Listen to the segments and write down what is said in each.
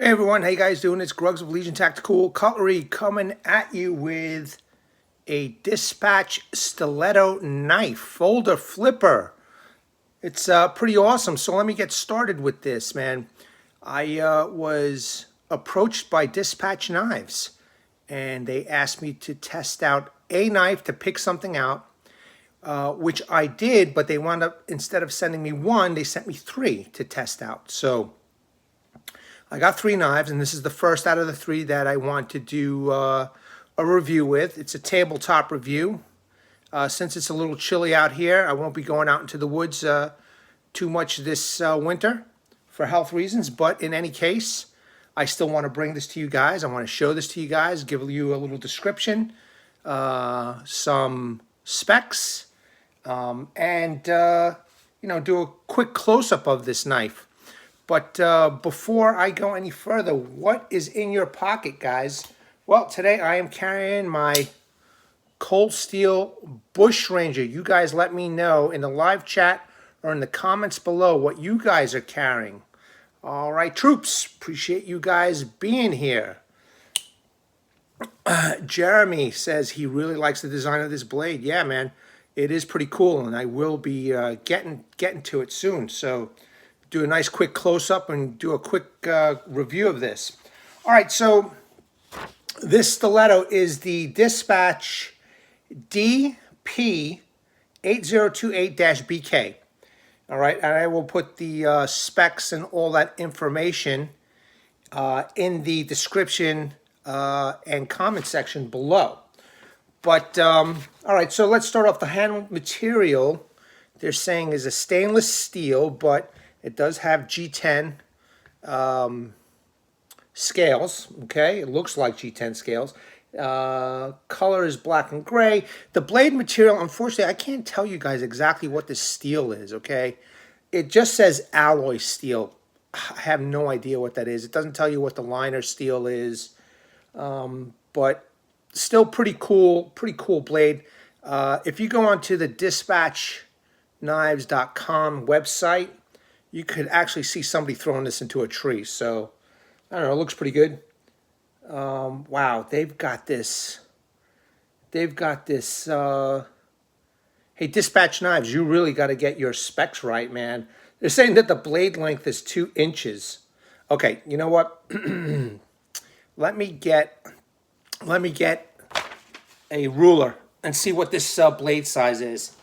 Hey everyone, how you guys doing? It's Grugs of Legion Tactical Cutlery coming at you with a Dispatch Stiletto Knife Folder Flipper. It's pretty awesome, so let me get started with this, man. I was approached by Dispatch Knives, and they asked me to test out a knife to pick something out, which I did, but they wound up, instead of sending me one, they sent me three to test out. So I got three knives, and this is the first out of the three that I want to do a review with. It's a tabletop review. Since it's a little chilly out here, I won't be going out into the woods too much this winter for health reasons, but in any case, I still want to bring this to you guys. I want to show this to you guys, give you a little description, some specs, and do a quick close-up of this knife. But before I go any further, what is in your pocket, guys? Well, today I am carrying my Cold Steel Bush Ranger. You guys let me know in the live chat or in the comments below what you guys are carrying. All right, troops, appreciate you guys being here. Jeremy says he really likes the design of this blade. Yeah, man, it is pretty cool, and I will be getting to it soon. So do a nice quick close-up and do a quick review of this. All right, so this stiletto is the Dispatch DP8028-BK. All right, and I will put the specs and all that information in the description and comment section below. But, all right, so let's start off. The handle material, they're saying, is a stainless steel, but it does have G10 scales, okay? It looks like G10 scales. Color is black and gray. The blade material, unfortunately, I can't tell you guys exactly what this steel is, okay? It just says alloy steel. I have no idea what that is. It doesn't tell you what the liner steel is, but still pretty cool blade. If you go onto the dispatchknives.com website, you could actually see somebody throwing this into a tree. So, I don't know, it looks pretty good. Wow, they've got this. Hey, Dispatch Knives, you really got to get your specs right, man. They're saying that the blade length is 2 inches. Okay, you know what? Let me get a ruler and see what this blade size is.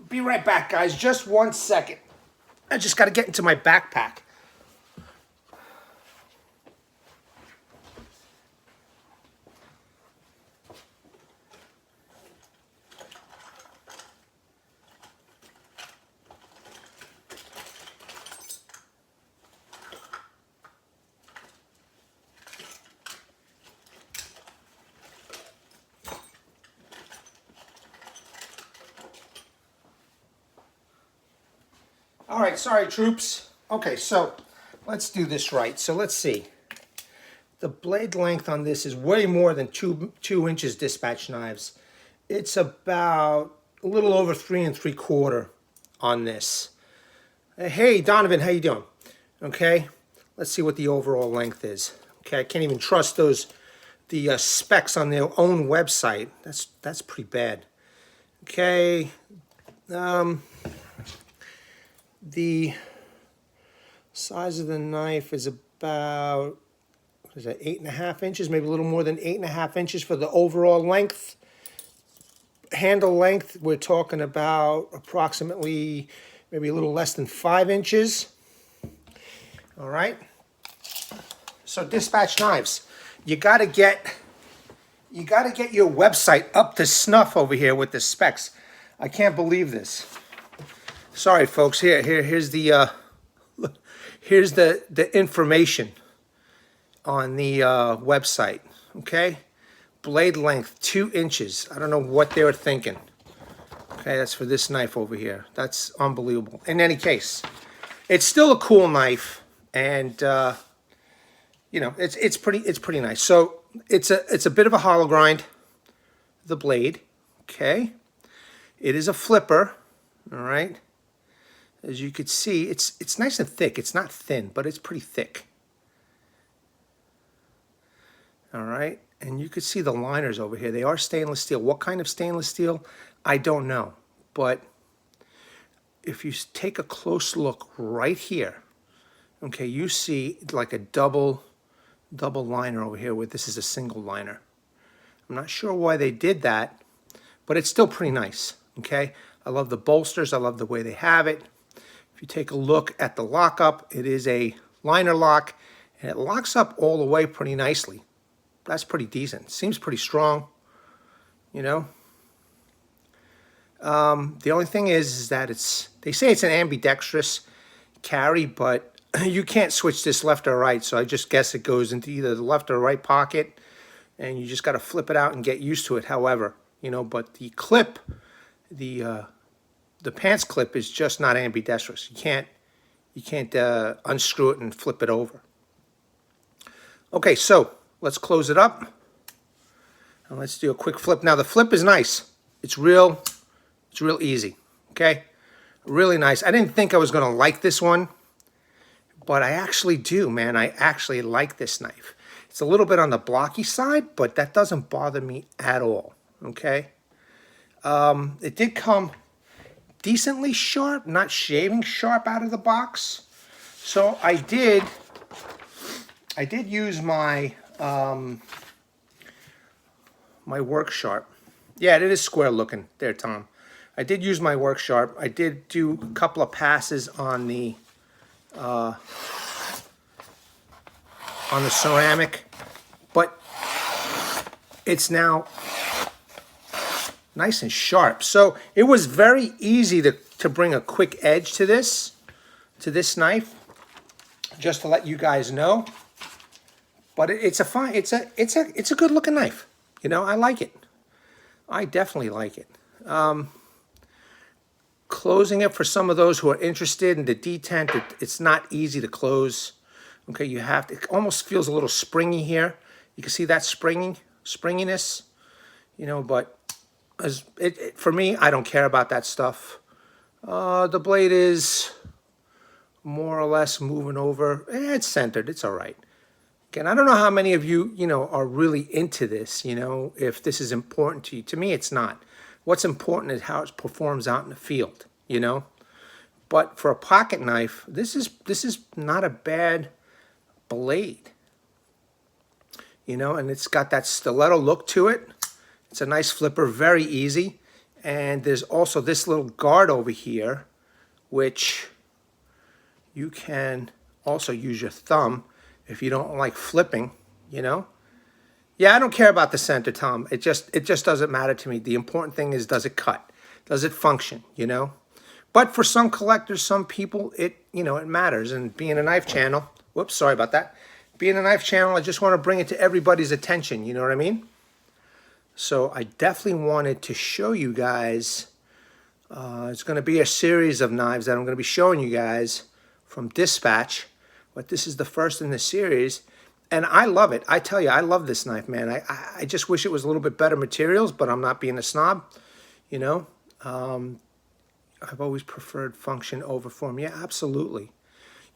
Be right back, guys. Just 1 second. I just got to get into my backpack. All right, sorry, troops. Okay, so let's do this right. So let's see. The blade length on this is way more than two inches, Dispatch Knives. It's about a little over 3 3/4 on this. Hey, Donovan, how you doing? Okay, let's see what the overall length is. Okay, I can't even trust the specs on their own website. That's pretty bad. Okay, the size of the knife is about, what is that, 8.5 inches, maybe a little more than 8.5 inches for the overall length. Handle length, we're talking about approximately maybe a little less than 5 inches. All right. So Dispatch Knives, you got to get your website up to snuff over here with the specs. I can't believe this. Sorry, folks. Here's the information on the website. Okay, blade length 2 inches. I don't know what they were thinking. Okay, that's for this knife over here. That's unbelievable. In any case, it's still a cool knife, and it's pretty nice. So it's a bit of a hollow grind. The blade. Okay, it is a flipper. All right. As you can see, it's nice and thick. It's not thin, but it's pretty thick. All right, and you can see the liners over here. They are stainless steel. What kind of stainless steel? I don't know, but if you take a close look right here, okay, you see like a double liner over here where this is a single liner. I'm not sure why they did that, but it's still pretty nice, okay? I love the bolsters. I love the way they have it. If you take a look at the lockup, it is a liner lock, and it locks up all the way pretty nicely. That's pretty decent. Seems pretty strong, you know? The only thing is that they say it's an ambidextrous carry, but you can't switch this left or right, so I just guess it goes into either the left or right pocket, and you just got to flip it out and get used to it. However, you know, but the clip, the pants clip is just not ambidextrous. You can't unscrew it and flip it over. Okay, so let's close it up and let's do a quick flip. Now the flip is nice. It's real easy. Okay, really nice. I didn't think I was going to like this one, but I actually do, man. I actually like this knife. It's a little bit on the blocky side, but that doesn't bother me at all, okay? It did come decently sharp, not shaving sharp out of the box. So I did use my my work sharp. Yeah, it is square looking there, Tom. I did use my work sharp. I did do a couple of passes on the ceramic, but it's now nice and sharp. So it was very easy to bring a quick edge to this knife, just to let you guys know. But it's a good looking knife. You know, I like it. I definitely like it. Closing it for some of those who are interested in the detent, it's not easy to close. Okay, you have to, it almost feels a little springy here. You can see that springiness, you know, but for me, I don't care about that stuff. The blade is more or less moving over. It's centered, it's all right. Again, I don't know how many of you, you know, are really into this, you know, if this is important to you. To me, it's not. What's important is how it performs out in the field, you know. But for a pocket knife, this is not a bad blade, you know, and it's got that stiletto look to it. It's a nice flipper, very easy. And there's also this little guard over here, which you can also use your thumb if you don't like flipping, you know. Yeah, I don't care about the center, Tom. It just doesn't matter to me. The important thing is, does it cut? Does it function, you know? But for some collectors, some people, you know, it matters. And being a knife channel, whoops, sorry about that. Being a knife channel, I just want to bring it to everybody's attention, you know what I mean? So I definitely wanted to show you guys, it's going to be a series of knives that I'm going to be showing you guys from Dispatch, but this is the first in the series. And I love it. I tell you, I love this knife, man. I just wish it was a little bit better materials, but I'm not being a snob, you know. I've always preferred function over form. Yeah, absolutely.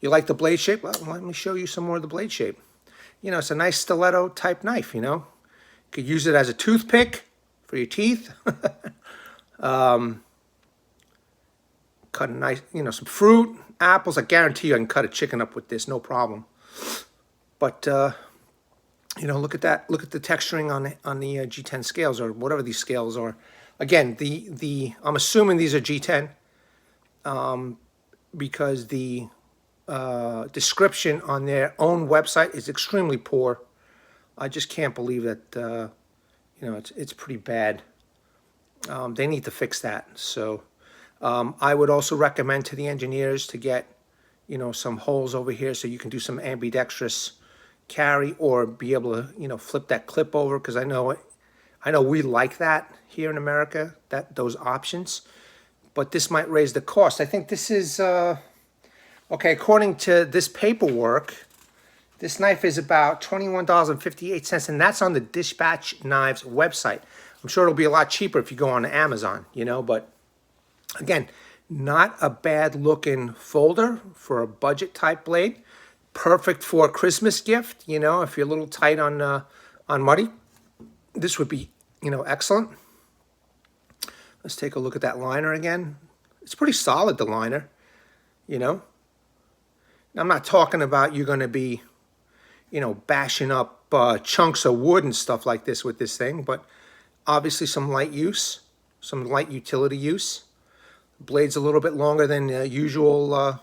You like the blade shape? Well, let me show you some more of the blade shape. You know, it's a nice stiletto type knife, you know. You could use it as a toothpick for your teeth. Cut a nice, you know, some fruit, apples. I guarantee you I can cut a chicken up with this, no problem. But, you know, look at that. Look at the texturing on the G10 scales, or whatever these scales are. Again, I'm assuming these are G10 because the description on their own website is extremely poor. I just can't believe that, you know, it's pretty bad. They need to fix that. So I would also recommend to the engineers to get, you know, some holes over here so you can do some ambidextrous carry, or be able to, you know, flip that clip over, because I know we like that here in America, those options, but this might raise the cost. I think this is okay, according to this paperwork, this knife is about $21.58, and that's on the Dispatch Knives website. I'm sure it'll be a lot cheaper if you go on Amazon, you know, but again, Not a bad looking folder for a budget type blade. Perfect for a Christmas gift, you know, if you're a little tight on money. This would be, you know, excellent. Let's take a look at that liner again. It's pretty solid, the liner, you know. I'm not talking about you're going to be, you know, bashing up chunks of wood and stuff like this with this thing, but obviously some light use, some light utility use. The blade's a little bit longer than the usual,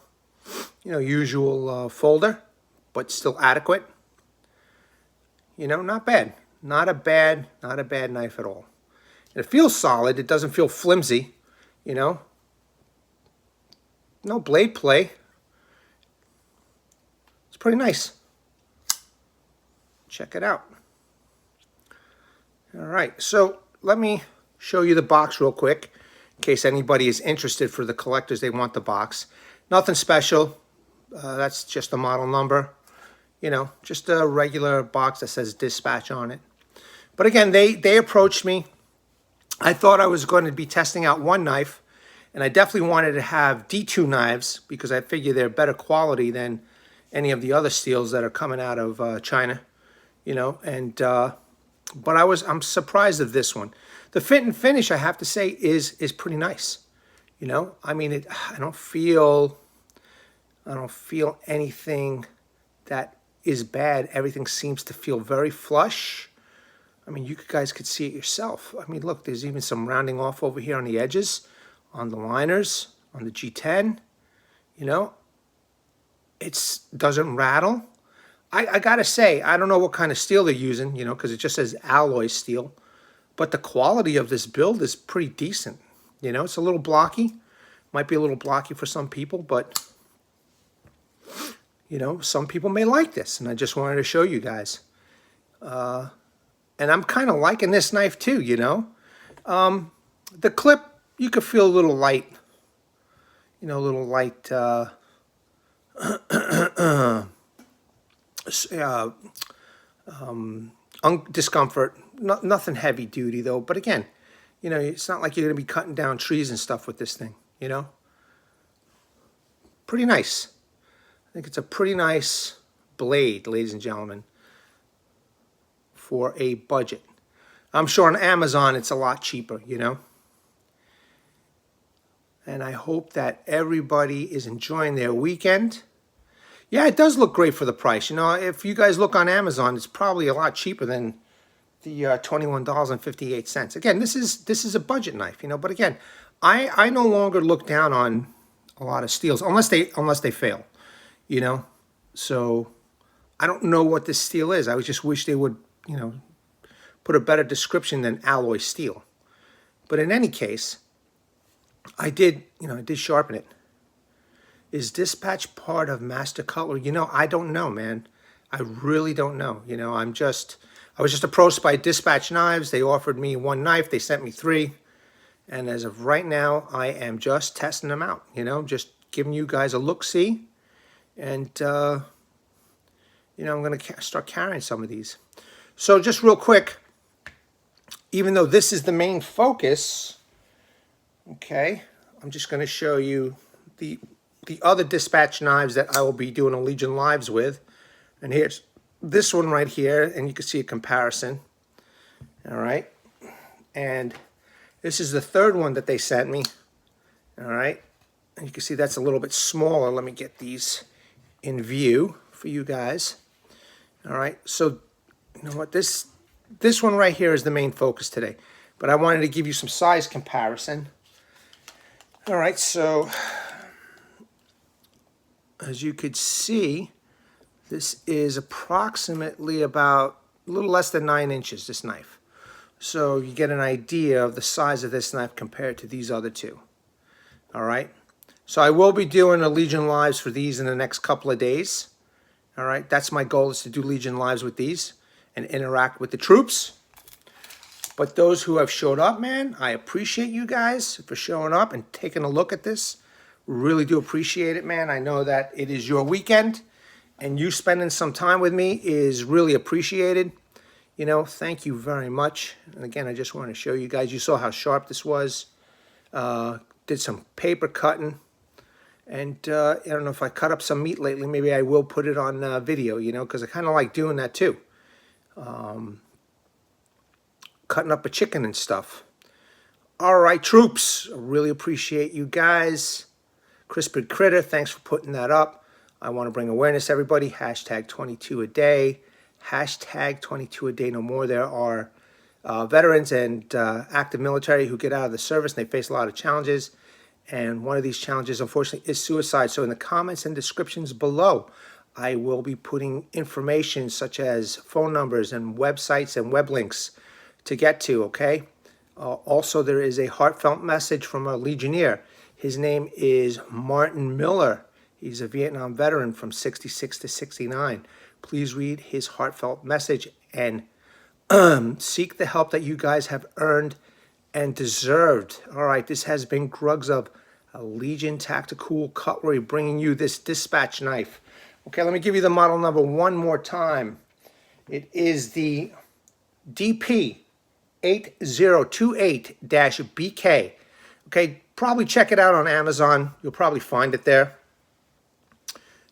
usual folder, but still adequate. You know, not bad. Not a bad knife at all. And it feels solid. It doesn't feel flimsy, you know. No blade play. It's pretty nice. Check it out. All right, so let me show you the box real quick in case anybody is interested. For the collectors, they want the box. Nothing special. That's just a model number. You know, just a regular box that says dispatch on it. But again, they approached me. I thought I was going to be testing out one knife, and I definitely wanted to have D2 knives because I figure they're better quality than any of the other steels that are coming out of China, you know. And but I'm surprised of this one. The fit and finish, I have to say, is pretty nice. You know, I mean, I don't feel anything that is bad. Everything seems to feel very flush. I mean, you guys could see it yourself. I mean, look, there's even some rounding off over here on the edges, on the liners, on the G10. You know, it doesn't rattle. I gotta say, I don't know what kind of steel they're using, you know, because it just says alloy steel. But the quality of this build is pretty decent. You know, it's a little blocky. Might be a little blocky for some people, but, you know, some people may like this. And I just wanted to show you guys. And I'm kind of liking this knife too, you know. The clip, you could feel a little light. You know, a little light discomfort. Nothing heavy duty though. But again, you know, it's not like you're going to be cutting down trees and stuff with this thing, you know. Pretty nice. I think it's a pretty nice blade, ladies and gentlemen, for a budget. I'm sure on Amazon it's a lot cheaper, you know. And I hope that everybody is enjoying their weekend. Yeah, it does look great for the price. You know, if you guys look on Amazon, it's probably a lot cheaper than the $21.58. Again, this is a budget knife, you know. But again, I no longer look down on a lot of steels unless they fail, you know. So I don't know what this steel is. I just wish they would, you know, put a better description than alloy steel. But in any case, I did sharpen it. Is dispatch part of master cutlery? You know, I don't know, man. I really don't know. You know, I was just approached by Dispatch Knives. They offered me one knife. They sent me 3. And as of right now, I am just testing them out. You know, just giving you guys a look-see. And, you know, I'm going to start carrying some of these. So just real quick, even though this is the main focus, okay, I'm just going to show you the other Dispatch knives that I will be doing a Legion Lives with. And here's this one right here, and you can see a comparison. All right. And this is the third one that they sent me. All right. And you can see that's a little bit smaller. Let me get these in view for you guys. All right. So, you know what? This one right here is the main focus today. But I wanted to give you some size comparison. All right. So, as you could see, this is approximately about a little less than 9 inches, this knife. So you get an idea of the size of this knife compared to these other two. All right. So I will be doing a Legion Lives for these in the next couple of days. All right. That's my goal, is to do Legion Lives with these and interact with the troops. But those who have showed up, man, I appreciate you guys for showing up and taking a look at this. Really do appreciate it, man. I know that it is your weekend, and you spending some time with me is really appreciated. You know, thank you very much. And again, I just want to show you guys. You saw how sharp this was. did some paper cutting. And I don't know if I cut up some meat lately. Maybe I will put it on video, you know, because I kind of like doing that too. Cutting up a chicken and stuff. All right, troops. I really appreciate you guys. Crispy Critter, thanks for putting that up. I want to bring awareness, everybody. Hashtag 22 a day. Hashtag 22 a day no more. There are veterans and active military who get out of the service and they face a lot of challenges. And one of these challenges, unfortunately, is suicide. So in the comments and descriptions below, I will be putting information such as phone numbers and websites and web links to get to, okay? Also, there is a heartfelt message from a Legionnaire. His name is Martin Miller. He's a Vietnam veteran from 66 to 69. Please read his heartfelt message and seek the help that you guys have earned and deserved. All right, this has been Grugs of Legion Tactical Cutlery bringing you this dispatch knife. Okay, let me give you the model number one more time. It is the DP8028-BK. Okay, probably check it out on Amazon. You'll probably find it there.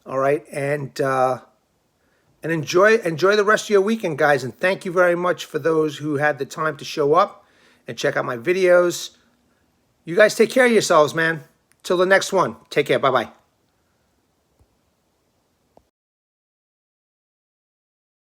All right, and enjoy the rest of your weekend, guys. And thank you very much for those who had the time to show up and check out my videos. You guys take care of yourselves, man. Till the next one. Take care. Bye-bye.